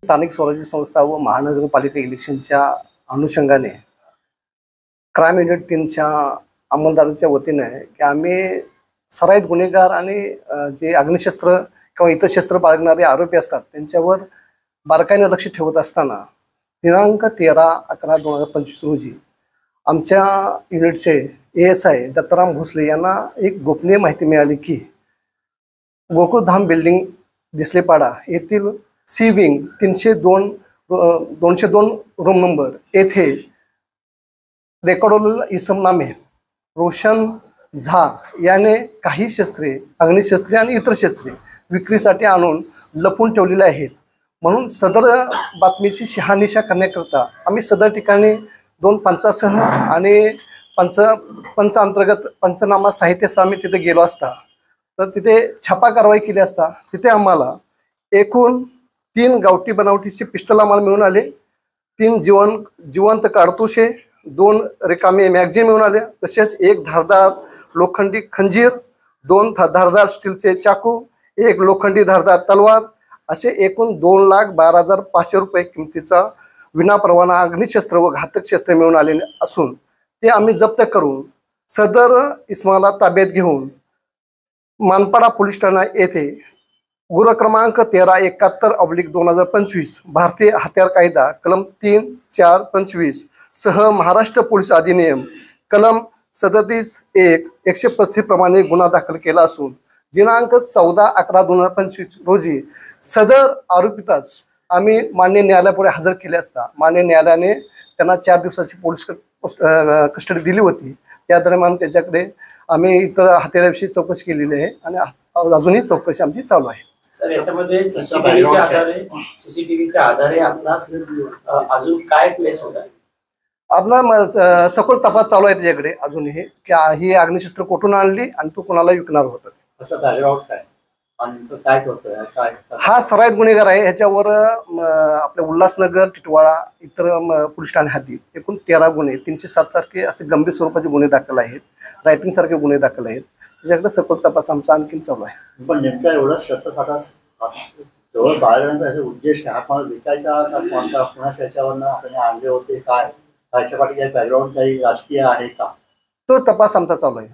स्थानिक स्वराज्य संस्था व महानगरपालिका इलेक्शनच्या अनुषंगाने क्राईम युनिट 3च्या अंमलदारांच्या वतीने की आम्ही सराईत गुन्हेगार आणि जे अग्निशस्त्र किंवा इतर शस्त्र बाळगणारे आरोपी असतात त्यांच्यावर बारकाईने लक्ष ठेवत असताना दिनांक 13/11/2025 रोजी आमच्या युनिटचे ASI दत्ताराम भोसले यांना एक गोपनीय माहिती मिळाली की गोकुळधाम बिल्डिंग दिसलेपाडा येथील सी विंग 202 रूम नंबर येथे रेकॉर्ड इसम नामे रोशन झा याने काही शस्त्रे अग्निशस्त्रे आणि इतर शस्त्रे विक्रीसाठी आणून लपून ठेवलेले आहेत म्हणून सदर बातमीची शहानिशा करण्याकरता आम्ही सदर ठिकाणी 2 पंचासह आणि पंच अंतर्गत पंचनामा साहित्यासह आम्ही तिथे गेलो असता तर तिथे छापा कारवाई केली असता तिथे आम्हाला एकूण 3 गावठी बनावटीचे पिस्टल आम्हाला मिळून आले, 3 जिवंत काडतुसे, 2 रिकामे मॅगझिन मिळून आले, तसेच 1 धारदार लोखंडी खंजीर, 2 धारदार स्टीलचे चाकू, 1 लोखंडी धारदार तलवार असे एकूण 2,12,500 रुपये किमतीचा विनापरवाना अग्निशस्त्र व घातक शस्त्र मिळून आले असून ते आम्ही जप्त करून सदर इसमाला ताब्यात घेऊन मानपाडा पोलीस ठाणा येथे गुन्हा क्रमांक 1371/2025 भारतीय हत्यार कायदा कलम 3-4-25 सह महाराष्ट्र पोलीस अधिनियम कलम 37(1)135 प्रमाणे गुन्हा दाखल केला असून दिनांक 14/11/2025 रोजी सदर आरोपीतास आम्ही मान्य न्यायालयापुढे हजर केले असता मान्य न्यायालयाने त्यांना 4 दिवसाची पोलीस कस्टडी दिली होती। त्या दरम्यान त्याच्याकडे आम्ही इतर हत्याराविषयी चौकशी केलेली आहे आणि अजूनही चौकशी आमची चालू आहे। सर याच्यामध्ये सीसीटीव्हीच्या आधारे आपणास अजून काय प्लेस होत आहे? आपला सखोल तपास चालू आहे त्याच्याकडे अजूनही की ही अग्निशस्त्र कुठून आणली आणि तो कोणाला विकणार होता त्याचा बॅकग्राऊंड काय आणि काय करतोय काय हा सराईत गुन्हेगार आहे। ह्याच्यावर आपल्या उल्हासनगर टिटवाळा इतर पोलीस ठाणे हद्दीत एकूण 13 गुन्हे 307 सारखे असे गंभीर स्वरूपाचे गुन्हे दाखल आहेत, रायटिंग सारखे गुन्हे दाखल आहेत। त्याच्याकडे सखोल तपास आमचा आणखी चालू आहे। पण नेमका एवढा शस्त्रसाठा जवळ बाळगण्याचा उद्देश हा पण विकायचा का कोणता कोणाच्या ह्याच्यावरनं आपण आणले होते काय ह्याच्या पाठी काही बॅकग्राऊंड काही राजकीय आहे का तो तपास आमचा चालू आहे।